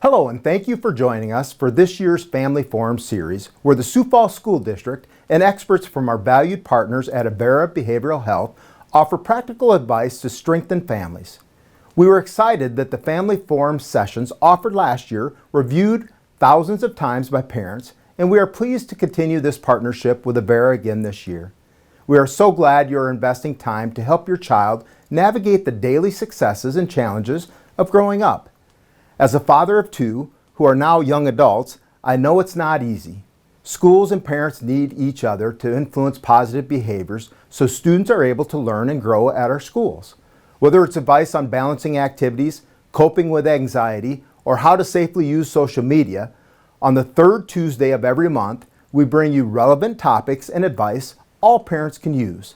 Hello, and thank you for joining us for this year's Family Forum series, where the Sioux Falls School District and experts from our valued partners at Avera Behavioral Health offer practical advice to strengthen families. We were excited that the Family Forum sessions offered last year were viewed thousands of times by parents, and we are pleased to continue this partnership with Avera again this year. We are so glad you are investing time to help your child navigate the daily successes and challenges of growing up. As a father of two who are now young adults, I know it's not easy. Schools and parents need each other to influence positive behaviors so students are able to learn and grow at our schools. Whether it's advice on balancing activities, coping with anxiety, or how to safely use social media, on the third Tuesday of every month, we bring you relevant topics and advice all parents can use.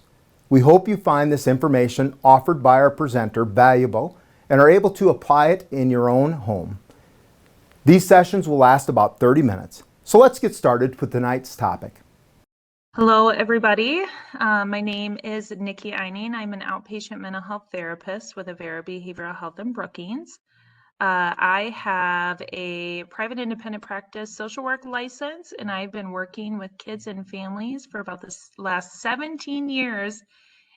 We hope you find this information offered by our presenter valuable and are able to apply it in your own home. These sessions will last about 30 minutes. So let's get started with tonight's topic. Hello, everybody. My name is Nikki Eining. I'm an outpatient mental health therapist with Avera Behavioral Health in Brookings. I have a private independent practice social work license, and I've been working with kids and families for about the last 17 years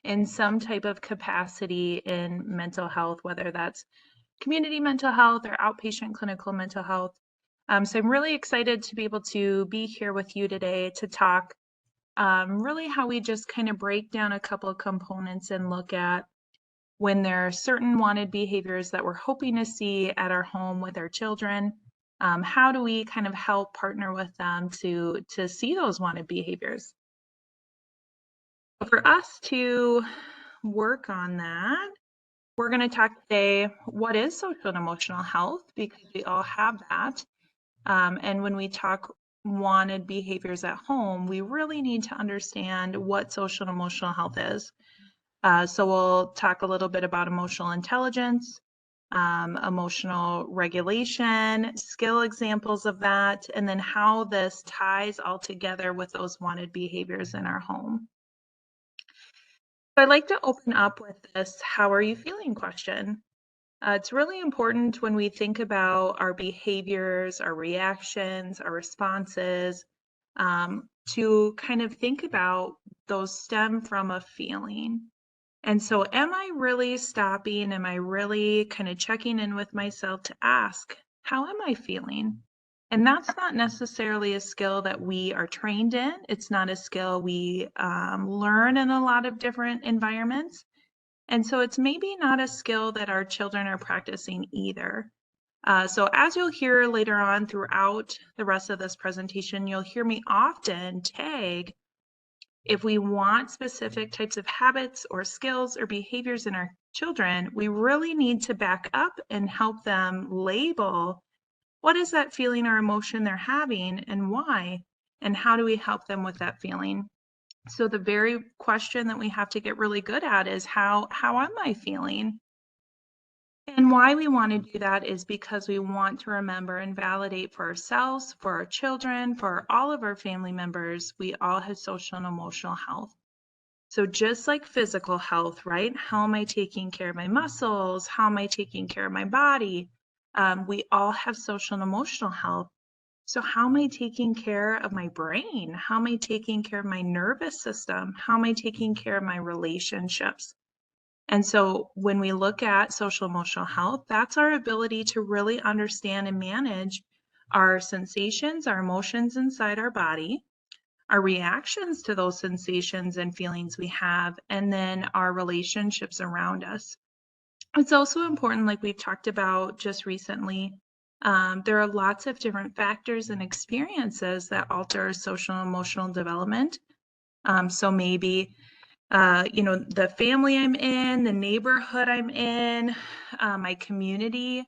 in some type of capacity in mental health, whether that's community mental health or outpatient clinical mental health. So I'm really excited to be able to be here with you today to talk really how we just kind of break down a couple of components and look at when there are certain wanted behaviors that we're hoping to see at our home with our children. How do we kind of help partner with them to see those wanted behaviors? For us to work on that, we're going to talk today, what is social and emotional health? Because we all have that. And when we talk wanted behaviors at home, we really need to understand what social and emotional health is. So we'll talk a little bit about emotional intelligence, emotional regulation, skill examples of that, and then how this ties all together with those wanted behaviors in our home. So I'd like to open up with this "how are you feeling" question. It's really important when we think about our behaviors, our reactions, our responses, to kind of think about those stem from a feeling. And so am I really stopping? Am I really kind of checking in with myself to ask, how am I feeling? And that's not necessarily a skill that we are trained in. It's not a skill we learn in a lot of different environments. And so it's maybe not a skill that our children are practicing either. So as you'll hear later on throughout the rest of this presentation, you'll hear me often tag if we want specific types of habits or skills or behaviors in our children, we really need to back up and help them label what is that feeling or emotion they're having and why, and how do we help them with that feeling. So the very question that we have to get really good at is how am I feeling? And why we want to do that is because we want to remember and validate for ourselves, for our children, for all of our family members, we all have social and emotional health. So just like physical health, right? How am I taking care of my muscles? How am I taking care of my body? We all have social and emotional health. So how am I taking care of my brain? How am I taking care of my nervous system? How am I taking care of my relationships? And so when we look at social emotional health, that's our ability to really understand and manage our sensations, our emotions inside our body, our reactions to those sensations and feelings we have, and then our relationships around us. It's also important, like we've talked about just recently, there are lots of different factors and experiences that alter social and emotional development. So maybe the family I'm in, the neighborhood I'm in, my community.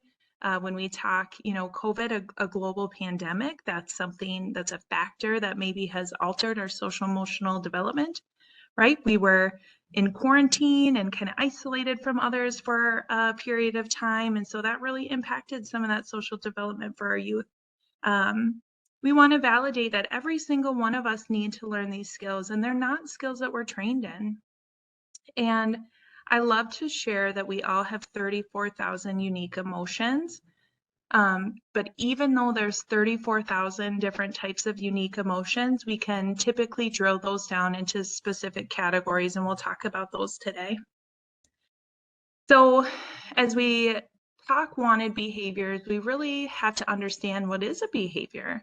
When we talk, COVID, a global pandemic, that's something that's a factor that maybe has altered our social emotional development, right? We were in quarantine and kind of isolated from others for a period of time. And so that really impacted some of that social development for our youth. We want to validate that every single one of us need to learn these skills, and they're not skills that we're trained in. And I love to share that we all have 34,000 unique emotions. But even though there's 34,000 different types of unique emotions, we can typically drill those down into specific categories, and we'll talk about those today. So as we talk wanted behaviors, we really have to understand what is a behavior.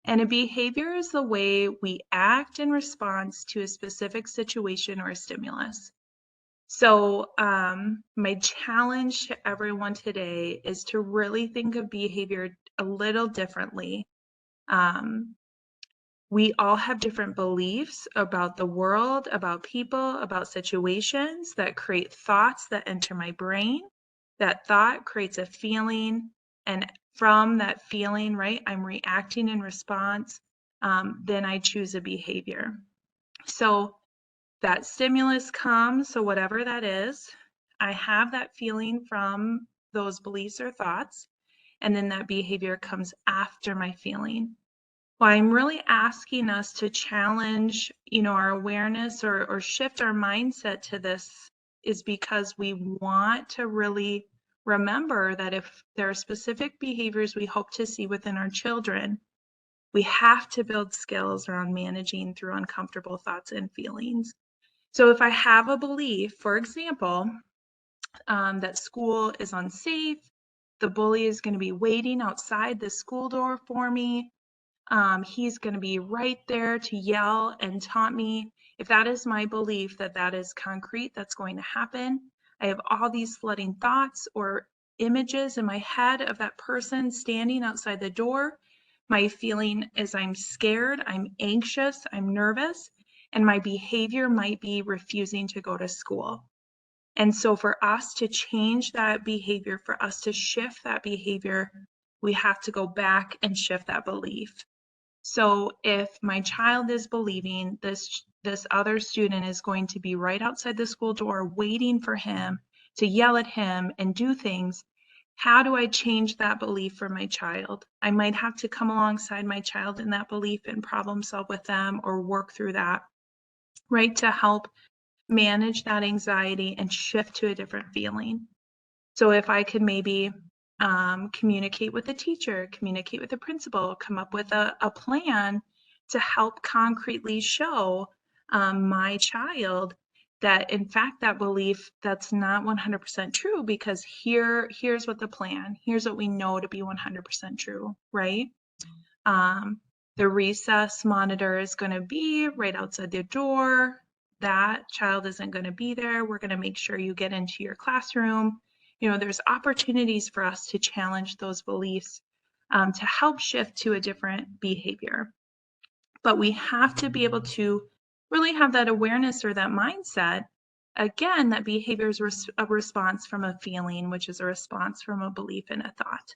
And a behavior is the way we act in response to a specific situation or a stimulus. So my challenge to everyone today is to really think of behavior a little differently. Um, we all have different beliefs about the world, about people, about situations that create thoughts that enter my brain. That thought creates a feeling, and from that feeling, right, I'm reacting in response. Then I choose a behavior. So that stimulus comes, so whatever that is, I have that feeling from those beliefs or thoughts, and then that behavior comes after my feeling. Well, I'm really asking us to challenge, our awareness or shift our mindset to this is because we want to really remember that if there are specific behaviors we hope to see within our children, we have to build skills around managing through uncomfortable thoughts and feelings. So if I have a belief, for example, that school is unsafe, the bully is going to be waiting outside the school door for me, he's going to be right there to yell and taunt me. If that is my belief that that is concrete, that's going to happen. I have all these flooding thoughts or images in my head of that person standing outside the door. My feeling is I'm scared, I'm anxious, I'm nervous, and my behavior might be refusing to go to school. And so for us to change that behavior, for us to shift that behavior, we have to go back and shift that belief. So if my child is believing this other student is going to be right outside the school door waiting for him to yell at him and do things, how do I change that belief for my child? I might have to come alongside my child in that belief and problem solve with them or work through that, right, to help manage that anxiety and shift to a different feeling. So if I could maybe communicate with the teacher, communicate with the principal, come up with a plan to help concretely show my child that in fact that belief that's not 100% true, because here's what here's what we know to be 100% true, right? Um, the recess monitor is going to be right outside the door. That child isn't going to be there. We're going to make sure you get into your classroom. There's opportunities for us to challenge those beliefs to help shift to a different behavior. But we have to be able to really have that awareness or that mindset. Again, that behavior is a response from a feeling, which is a response from a belief and a thought.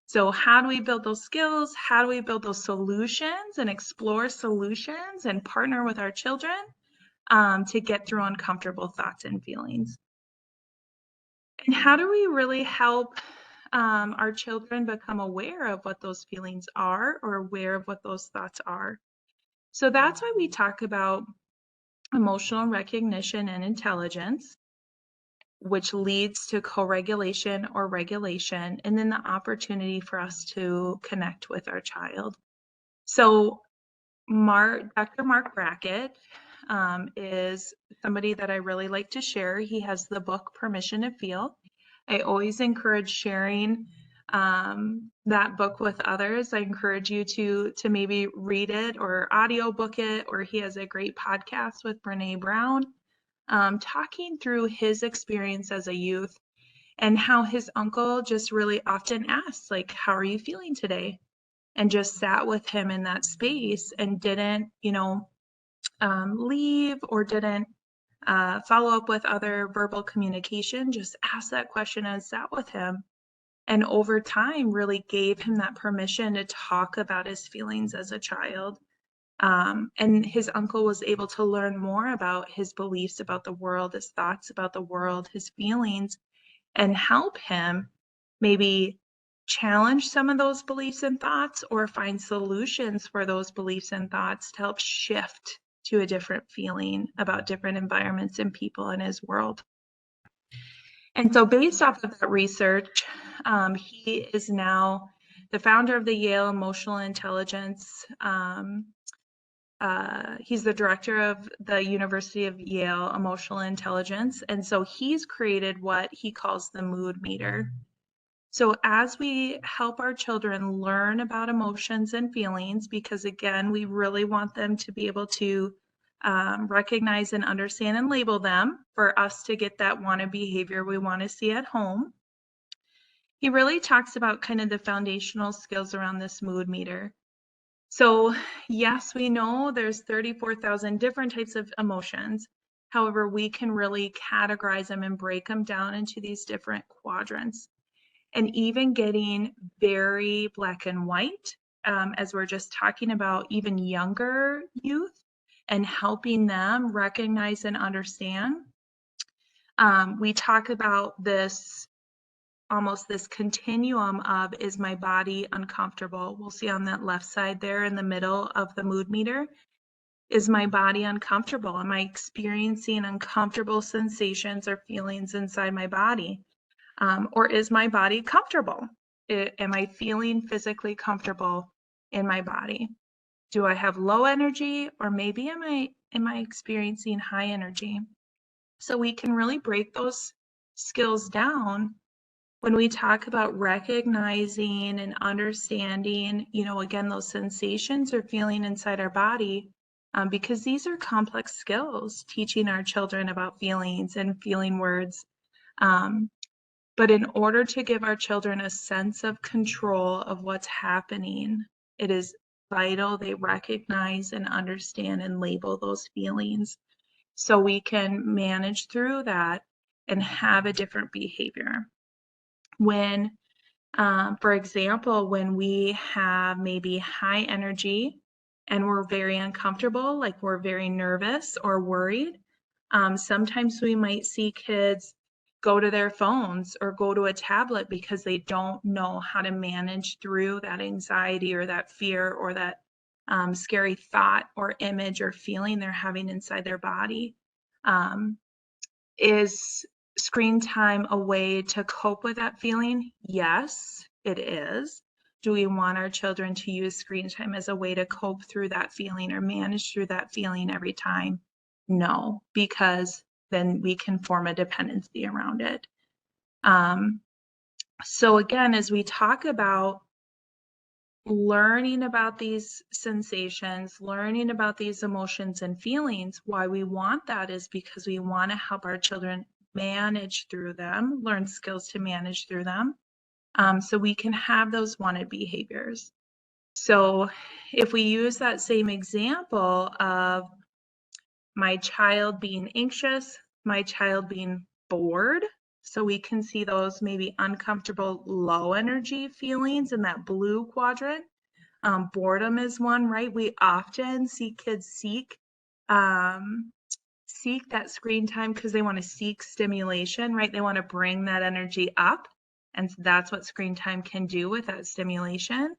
So how do we build those skills? How do we build those solutions and explore solutions and partner with our children to get through uncomfortable thoughts and feelings? And how do we really help our children become aware of what those feelings are or aware of what those thoughts are? So that's why we talk about emotional recognition and intelligence, which leads to co-regulation or regulation, and then the opportunity for us to connect with our child. So Dr. Mark Brackett is somebody that I really like to share. He has the book Permission to Feel. I always encourage sharing that book with others. I encourage you to maybe read it or audiobook it, or he has a great podcast with Brene Brown talking through his experience as a youth and how his uncle just really often asks, like, how are you feeling today? And just sat with him in that space and didn't, leave or didn't follow up with other verbal communication, just asked that question and sat with him. And over time, really gave him that permission to talk about his feelings as a child. And his uncle was able to learn more about his beliefs about the world, his thoughts about the world, his feelings, and help him maybe challenge some of those beliefs and thoughts or find solutions for those beliefs and thoughts to help shift to a different feeling about different environments and people in his world. And so based off of that research, he is now the founder of the Yale Emotional Intelligence. He's the director of the University of Yale Emotional Intelligence. And so he's created what he calls the mood meter. So as we help our children learn about emotions and feelings, because again, we really want them to be able to recognize and understand and label them for us to get that wanted behavior we want to see at home. He really talks about kind of the foundational skills around this mood meter. So yes, we know there's 34,000 different types of emotions. However, we can really categorize them and break them down into these different quadrants. And even getting very black and white, as we're just talking about even younger youth and helping them recognize and understand. We talk about this almost this continuum of, is my body uncomfortable? We'll see on that left side there in the middle of the mood meter. Is my body uncomfortable? Am I experiencing uncomfortable sensations or feelings inside my body? Or is my body comfortable? Am I feeling physically comfortable in my body? Do I have low energy, or maybe am I experiencing high energy? So we can really break those skills down when we talk about recognizing and understanding, again, those sensations or feeling inside our body, because these are complex skills, teaching our children about feelings and feeling words. But in order to give our children a sense of control of what's happening, it is vital they recognize and understand and label those feelings so we can manage through that and have a different behavior. When, for example, when we have maybe high energy and we're very uncomfortable, like we're very nervous or worried, sometimes we might see kids go to their phones or go to a tablet because they don't know how to manage through that anxiety or that fear or that scary thought or image or feeling they're having inside their body. Is screen time a way to cope with that feeling? Yes, it is. Do we want our children to use screen time as a way to cope through that feeling or manage through that feeling every time? No, because then we can form a dependency around it. So again, as we talk about learning about these sensations, learning about these emotions and feelings, why we want that is because we want to help our children manage through them, learn skills to manage through them, so we can have those wanted behaviors. So if we use that same example of my child being anxious, my child being bored, so we can see those maybe uncomfortable, low energy feelings in that blue quadrant. Boredom is one, right? We often see kids seek that screen time because they want to seek stimulation, right? They want to bring that energy up, and that's what screen time can do with that stimulation.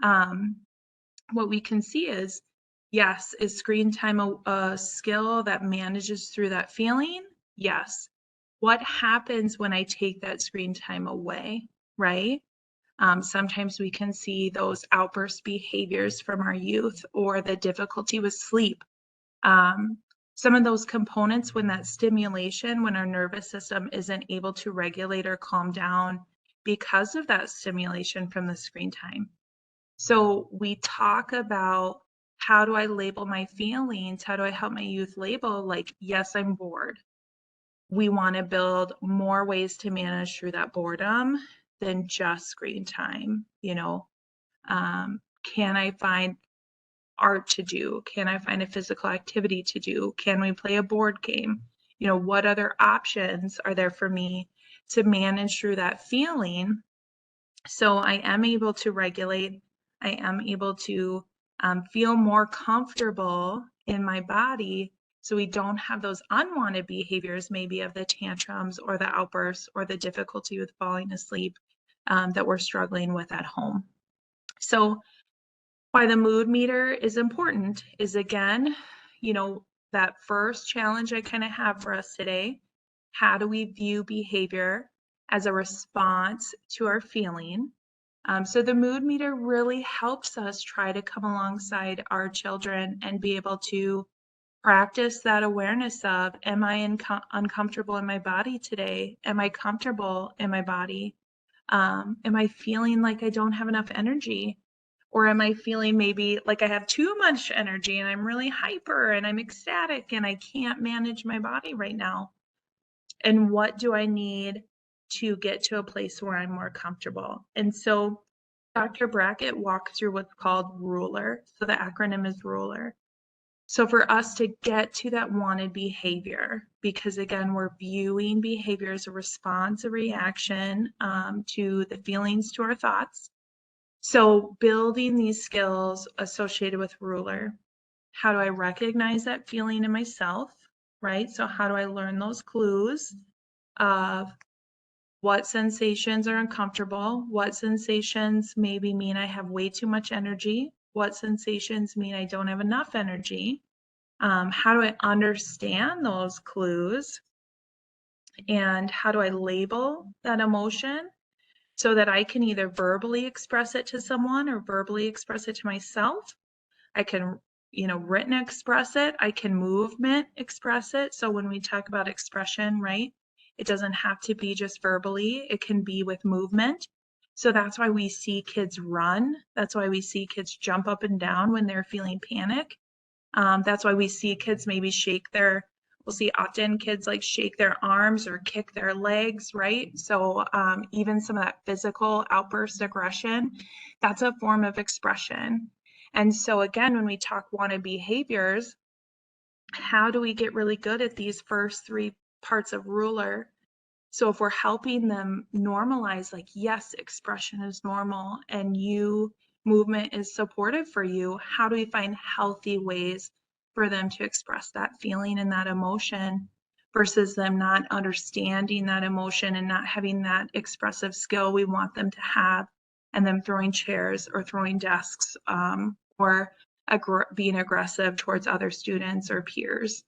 What we can see is, yes, is screen time a skill that manages through that feeling? Yes. What happens when I take that screen time away, right? Sometimes we can see those outburst behaviors from our youth or the difficulty with sleep. Some of those components, when that stimulation, when our nervous system isn't able to regulate or calm down because of that stimulation from the screen time. So we talk about, how do I label my feelings? How do I help my youth label, like, yes, I'm bored. We want to build more ways to manage through that boredom than just screen time. Can I find art to do? Can I find a physical activity to do? Can we play a board game? What other options are there for me to manage through that feeling? So I am able to regulate, I am able to feel more comfortable in my body, so we don't have those unwanted behaviors, maybe of the tantrums or the outbursts or the difficulty with falling asleep that we're struggling with at home. So why the mood meter is important is, again, that first challenge I kind of have for us today How do we view behavior as a response to our feeling? So the mood meter really helps us try to come alongside our children and be able to practice that awareness of, am I uncomfortable in my body today? Am I comfortable in my body? Am I feeling like I don't have enough energy? Or am I feeling maybe like I have too much energy and I'm really hyper and I'm ecstatic and I can't manage my body right now? And what do I need to get to a place where I'm more comfortable? And so Dr. Brackett walked through what's called RULER. So the acronym is RULER. So for us to get to that wanted behavior, because again, we're viewing behavior as a response, a reaction to the feelings, to our thoughts. So building these skills associated with RULER. How do I recognize that feeling in myself, right? So how do I learn those clues of what sensations are uncomfortable, what sensations maybe mean I have way too much energy, what sensations mean I don't have enough energy. How do I understand those clues? And how do I label that emotion so that I can either verbally express it to someone or verbally express it to myself? I can, written express it. I can movement express it. So when we talk about expression, right, it doesn't have to be just verbally, it can be with movement. So that's why we see kids run. That's why we see kids jump up and down when they're feeling panic. That's why we see kids maybe we'll see often kids like shake their arms or kick their legs, right? So even some of that physical outburst aggression, that's a form of expression. And so again, when we talk wanted behaviors, how do we get really good at these first three parts of RULER? So if we're helping them normalize, like, yes, expression is normal and movement is supportive for you, how do we find healthy ways for them to express that feeling and that emotion versus them not understanding that emotion and not having that expressive skill we want them to have, and them throwing chairs or throwing desks or being aggressive towards other students or peers.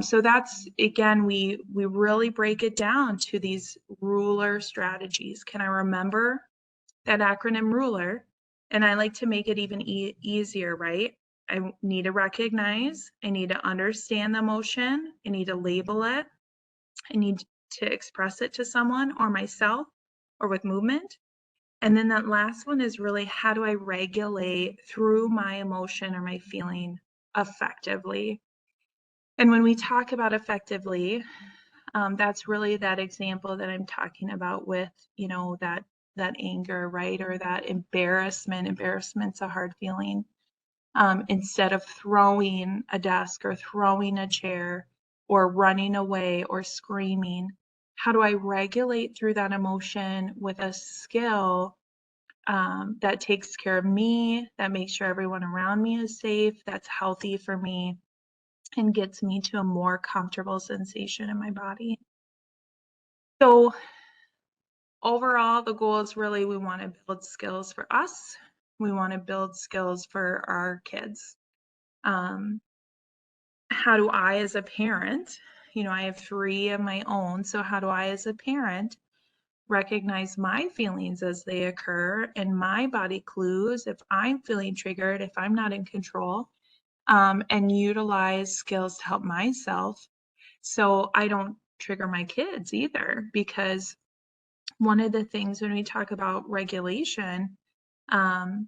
So that's, again, we really break it down to these RULER strategies. Can I remember that acronym RULER? And I like to make it even easier, right? I need to recognize, I need to understand the emotion, I need to label it, I need to express it to someone or myself or with movement. And then that last one is really, how do I regulate through my emotion or my feeling effectively? And when we talk about effectively, that's really that example that I'm talking about with, that anger, right? Or that embarrassment. Embarrassment's a hard feeling. Instead of throwing a desk or throwing a chair or running away or screaming, how do I regulate through that emotion with a skill that takes care of me, that makes sure everyone around me is safe, that's healthy for me, and gets me to a more comfortable sensation in my body. So overall, the goal is really, we want to build skills for us. We want to build skills for our kids. How do I, as a parent, I have 3 of my own. So how do I, as a parent, recognize my feelings as they occur and my body clues if I'm feeling triggered, if I'm not in control, and utilize skills to help myself so I don't trigger my kids either? Because one of the things when we talk about regulation, um,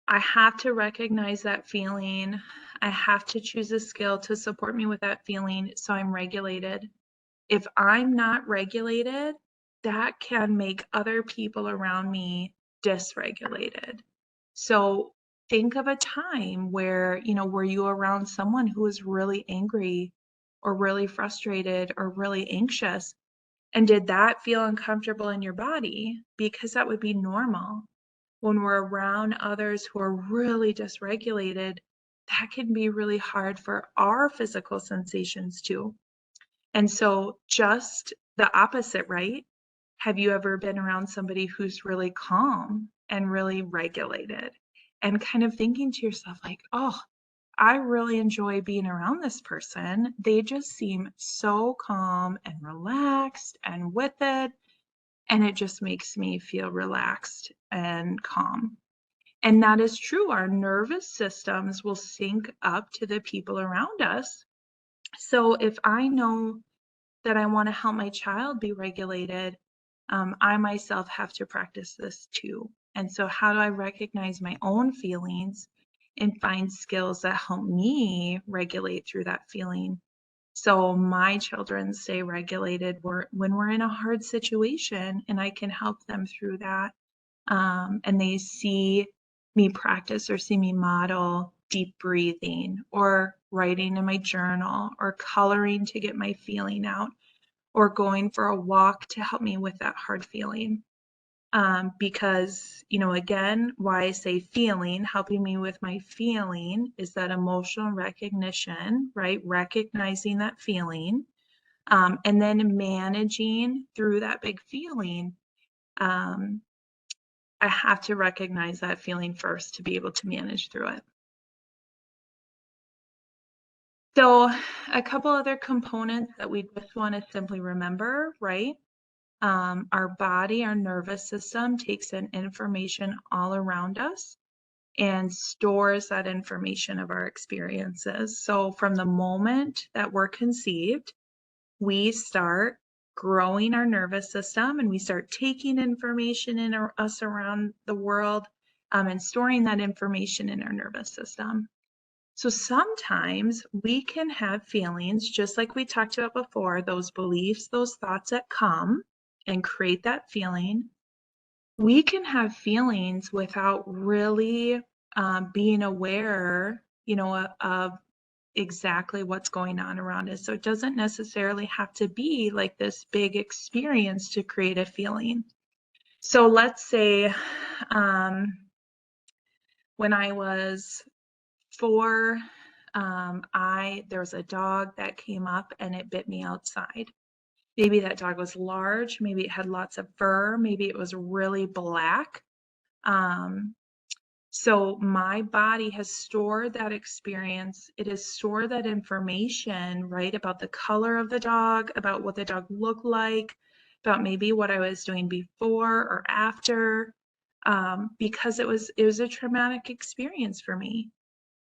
I have to recognize that feeling. I have to choose a skill to support me with that feeling so I'm regulated. If I'm not regulated, that can make other people around me dysregulated. So think of a time where, were you around someone who was really angry or really frustrated or really anxious? And did that feel uncomfortable in your body? Because that would be normal. When we're around others who are really dysregulated, that can be really hard for our physical sensations too. And so just the opposite, right? Have you ever been around somebody who's really calm and really regulated and kind of thinking to yourself like, oh, I really enjoy being around this person. They just seem so calm and relaxed and with it. And it just makes me feel relaxed and calm. And that is true. Our nervous systems will sync up to the people around us. So if I know that I want to help my child be regulated, I myself have to practice this too. And so, how do I recognize my own feelings and find skills that help me regulate through that feeling? So, my children stay regulated when we're in a hard situation, and I can help them through that. And they see me practice or see me model deep breathing or writing in my journal or coloring to get my feeling out or going for a walk to help me with that hard feeling. Because, again, why I say feeling, helping me with my feeling is that emotional recognition, right? Recognizing that feeling, and then managing through that big feeling. Um, I have to recognize that feeling first to be able to manage through it. So, a couple other components that we just want to simply remember, right? Our body, our nervous system takes in information all around us and stores that information of our experiences. So, from the moment that we're conceived, we start growing our nervous system and we start taking information in us around the world and storing that information in our nervous system. So sometimes we can have feelings, just like we talked about before, those beliefs, those thoughts that come and create that feeling. We can have feelings without really being aware, of exactly what's going on around us. So it doesn't necessarily have to be like this big experience to create a feeling. So let's say when I was 4, there was a dog that came up and it bit me outside. Maybe that dog was large, maybe it had lots of fur, maybe it was really black. Um, so my body has stored that experience. It has stored that information, right, about the color of the dog, about what the dog looked like, about maybe what I was doing before or after, because it was a traumatic experience for me.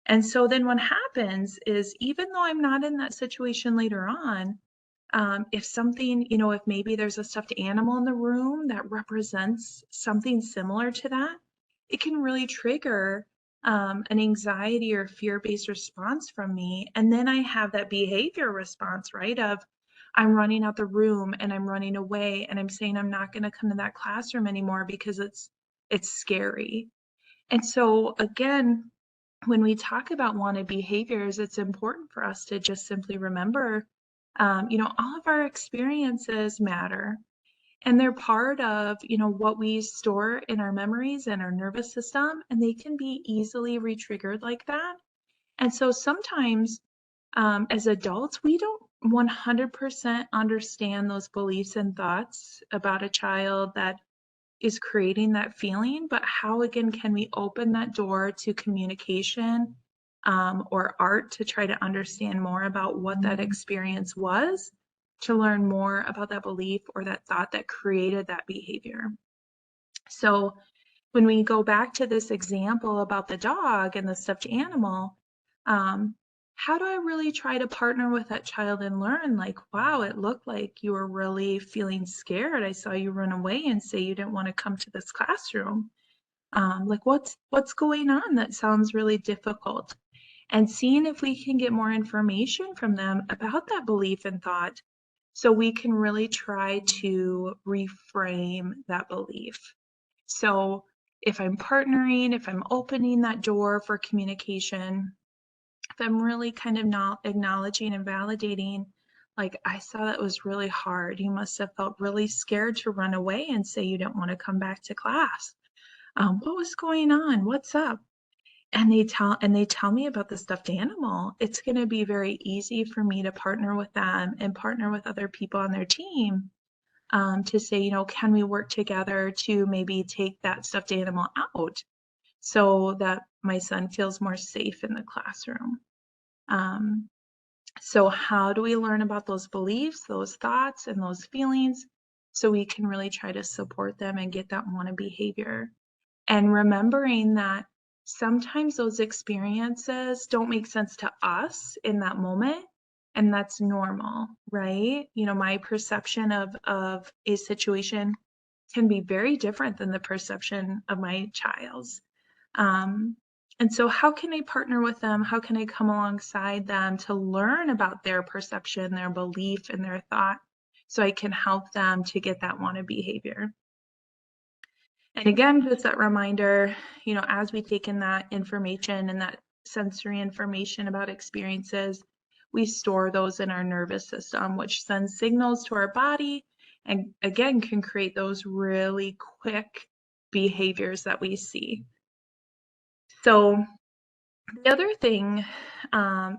And so then what happens is, even though I'm not in that situation later on, if something, if maybe there's a stuffed animal in the room that represents something similar to that, it can really trigger an anxiety or fear-based response from me. And then I have that behavior response, right? Of I'm running out the room and I'm running away and I'm saying I'm not going to come to that classroom anymore because it's scary. And so again, when we talk about wanted behaviors, it's important for us to just simply remember, all of our experiences matter and they're part of, what we store in our memories and our nervous system, and they can be easily re-triggered like that. And so sometimes as adults, we don't 100% understand those beliefs and thoughts about a child that is creating that feeling, but how again can we open that door to communication or art to try to understand more about what that experience was, to learn more about that belief or that thought that created that behavior. So when we go back to this example about the dog and the stuffed animal, um, how do I really try to partner with that child and learn, like, wow, it looked like you were really feeling scared. I saw you run away and say you didn't want to come to this classroom. Like what's going on? That sounds really difficult. And seeing if we can get more information from them about that belief and thought so we can really try to reframe that belief. So if I'm partnering, if I'm opening that door for communication, if I'm really kind of not acknowledging and validating, like, I saw that was really hard. You must have felt really scared to run away and say you didn't want to come back to class. What was going on? What's up? And they tell me about the stuffed animal. It's going to be very easy for me to partner with them and partner with other people on their team to say, can we work together to maybe take that stuffed animal out? so that my son feels more safe in the classroom. Um, so how do we learn about those beliefs, those thoughts, and those feelings so we can really try to support them and get that wanted behavior? And remembering that sometimes those experiences don't make sense to us in that moment, and that's normal, right? My perception of a situation can be very different than the perception of my child's. Um, and so how can I partner with them? How can I come alongside them to learn about their perception, their belief, and their thought so I can help them to get that wanted behavior? And again, just that reminder, as we take in that information and that sensory information about experiences, we store those in our nervous system, which sends signals to our body and again can create those really quick behaviors that we see. So the other thing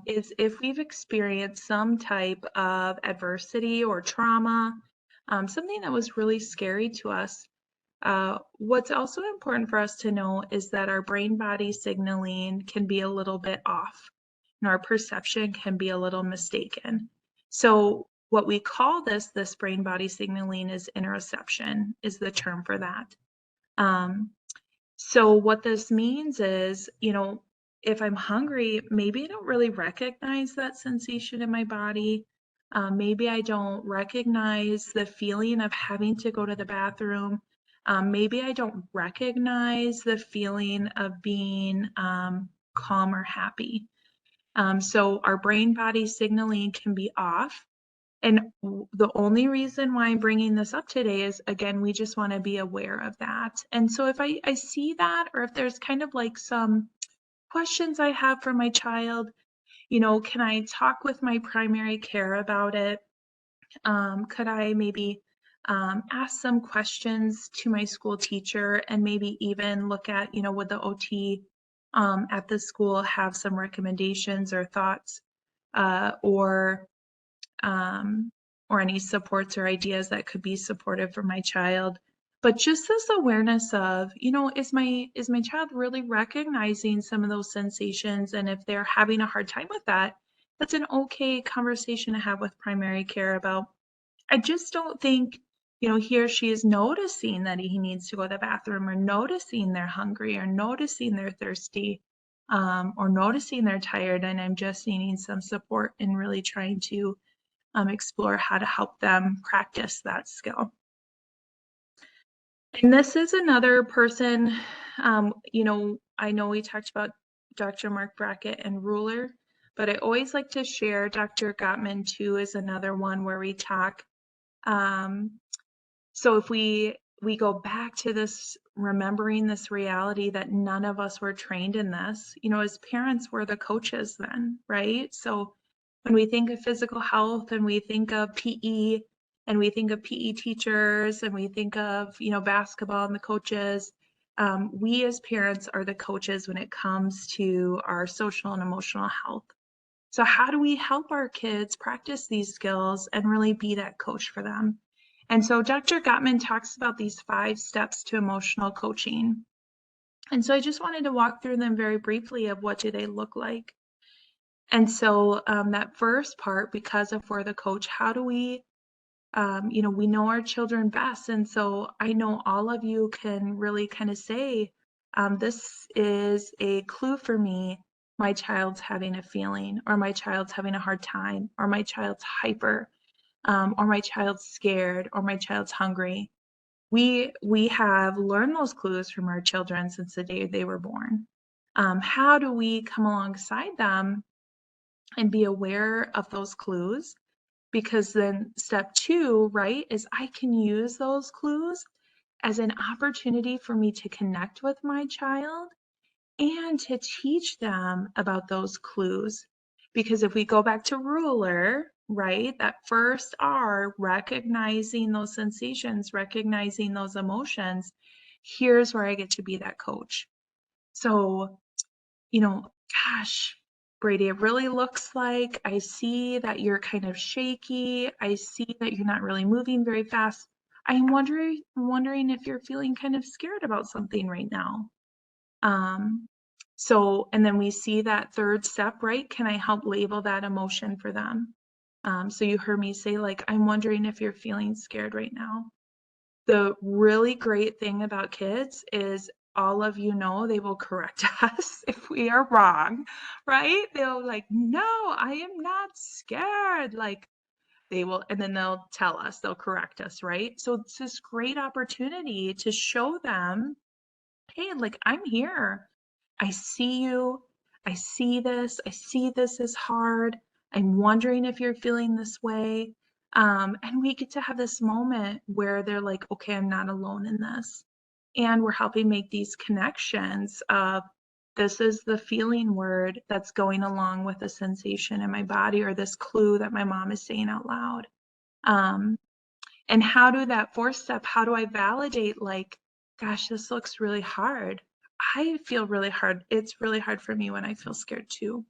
is if we've experienced some type of adversity or trauma, something that was really scary to us, what's also important for us to know is that our brain body signaling can be a little bit off and our perception can be a little mistaken. So what we call this brain body signaling is interoception is the term for that. Um, so what this means is, if I'm hungry, maybe I don't really recognize that sensation in my body. Maybe I don't recognize the feeling of having to go to the bathroom. Maybe I don't recognize the feeling of being calm or happy. So our brain body signaling can be off. And the only reason why I'm bringing this up today is, again, we just want to be aware of that. And so if I see that, or if there's kind of like some questions I have for my child, can I talk with my primary care about it? Could I maybe ask some questions to my school teacher and maybe even look at, would the OT at the school have some recommendations or thoughts or um, or any supports or ideas that could be supportive for my child. But just this awareness of, is my child really recognizing some of those sensations? And if they're having a hard time with that, that's an okay conversation to have with primary care about. I just don't think, he or she is noticing that he needs to go to the bathroom, or noticing they're hungry, or noticing they're thirsty, or noticing they're tired. And I'm just needing some support in really trying to explore how to help them practice that skill. And this is another person, I know we talked about Dr. Mark Brackett and Ruler, but I always like to share Dr. Gottman too is another one where we talk. Um, so if we go back to this, remembering this reality that none of us were trained in this, as parents, we're the coaches then, right? So when we think of physical health and we think of PE and we think of PE teachers and we think of, basketball and the coaches, we as parents are the coaches when it comes to our social and emotional health. So how do we help our kids practice these skills and really be that coach for them? And so Dr. Gottman talks about these 5 steps to emotional coaching. And so I just wanted to walk through them very briefly of what do they look like. And so that first part, because if we're the coach, how do we, we know our children best. And so I know all of you can really kind of say, this is a clue for me. My child's having a feeling, or my child's having a hard time, or my child's hyper, or my child's scared, or my child's hungry. We have learned those clues from our children since the day they were born. How do we come alongside them and be aware of those clues? Because then step 2, right, is I can use those clues as an opportunity for me to connect with my child and to teach them about those clues. Because if we go back to ruler, right, that first R, recognizing those sensations, recognizing those emotions, here's where I get to be that coach. So, gosh, Brady, it really looks like I see that you're kind of shaky. I see that you're not really moving very fast. I'm wondering if you're feeling kind of scared about something right now. Um, and then we see that third step, right? Can I help label that emotion for them? So you heard me say, like, I'm wondering if you're feeling scared right now. The really great thing about kids is all of you know they will correct us if we are wrong, right? They'll like, no, I am not scared. Like they will, and then they'll tell us, they'll correct us, right? So it's this great opportunity to show them, hey, like I'm here. I see you. I see this. I see this is hard. I'm wondering if you're feeling this way. And we get to have this moment where they're like, okay, I'm not alone in this. And we're helping make these connections of this is the feeling word that's going along with a sensation in my body or this clue that my mom is saying out loud. Um, and how do that fourth step, how do I validate like, gosh, this looks really hard. I feel really hard. It's really hard for me when I feel scared too.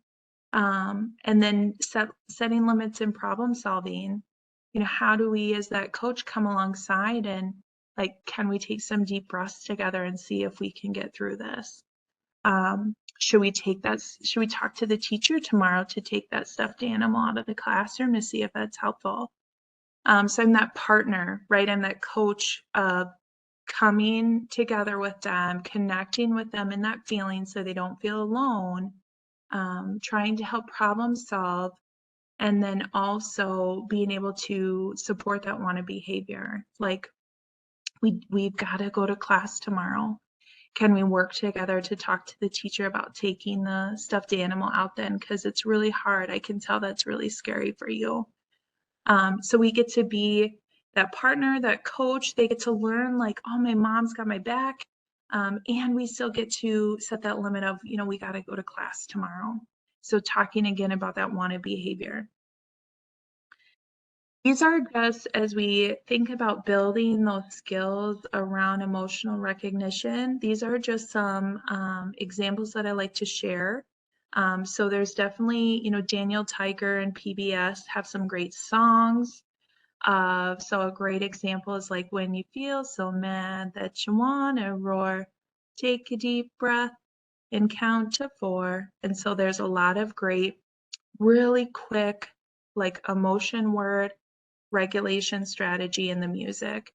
And then setting limits and problem solving. You know, how do we as that coach come alongside and like, can we take some deep breaths together and see if we can get through this? Should we talk to the teacher tomorrow to take that stuffed animal out of the classroom to see if that's helpful? So I'm that partner, right? I'm that coach of coming together with them, connecting with them in that feeling so they don't feel alone, trying to help problem solve, and then also being able to support that wanted behavior. Like we've got to go to class tomorrow. Can we work together to talk to the teacher about taking the stuffed animal out then? Because it's really hard. I can tell that's really scary for you. So we get to be that partner, that coach. They get to learn like, oh, my mom's got my back. And we still get to set that limit of, you know, we got to go to class tomorrow. So talking again about that wanted behavior. These are just as we think about building those skills around emotional recognition, these are just some examples that I like to share. So there's definitely, you know, Daniel Tiger and PBS have some great songs. So a great example is like when you feel so mad that you want to roar, take a deep breath and count to 4. And so there's a lot of great, really quick, like emotion word regulation strategy in the music.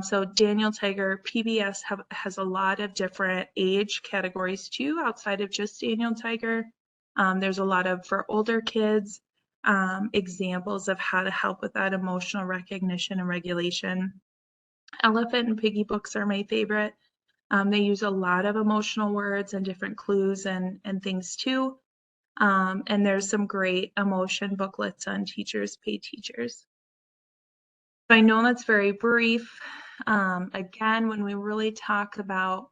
So Daniel Tiger, PBS has a lot of different age categories too, outside of just Daniel Tiger. There's a lot of, for older kids, examples of how to help with that emotional recognition and regulation. Elephant and Piggy books are my favorite. They use a lot of emotional words and different clues and things too. And there's some great emotion booklets on Teachers Pay Teachers. I know that's very brief. Again, when we really talk about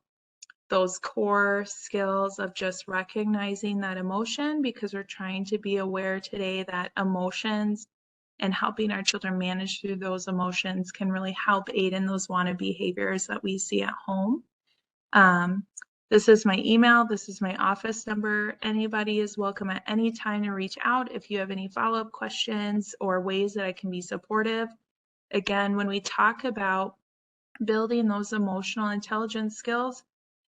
those core skills of just recognizing that emotion, because we're trying to be aware today that emotions and helping our children manage through those emotions can really help aid in those wanted behaviors that we see at home. Um, this is my email. This is my office number. Anybody is welcome at any time to reach out if you have any follow-up questions or ways that I can be supportive. Again, when we talk about building those emotional intelligence skills,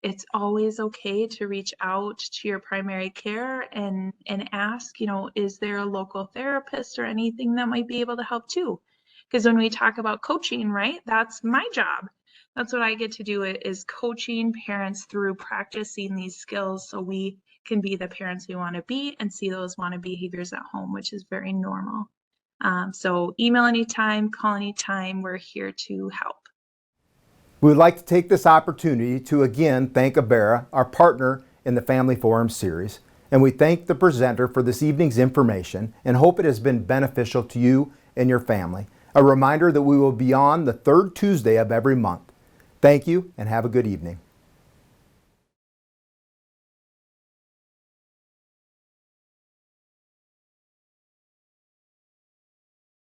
it's always okay to reach out to your primary care and ask, you know, is there a local therapist or anything that might be able to help too? Because when we talk about coaching, right, that's my job. That's what I get to do is coaching parents through practicing these skills so we can be the parents we want to be and see those wanted behaviors at home, which is very normal. So email anytime, call anytime. We're here to help. We would like to take this opportunity to again thank Avera, our partner in the Family Forum series, and we thank the presenter for this evening's information and hope it has been beneficial to you and your family. A reminder that we will be on the third Tuesday of every month. Thank you and have a good evening.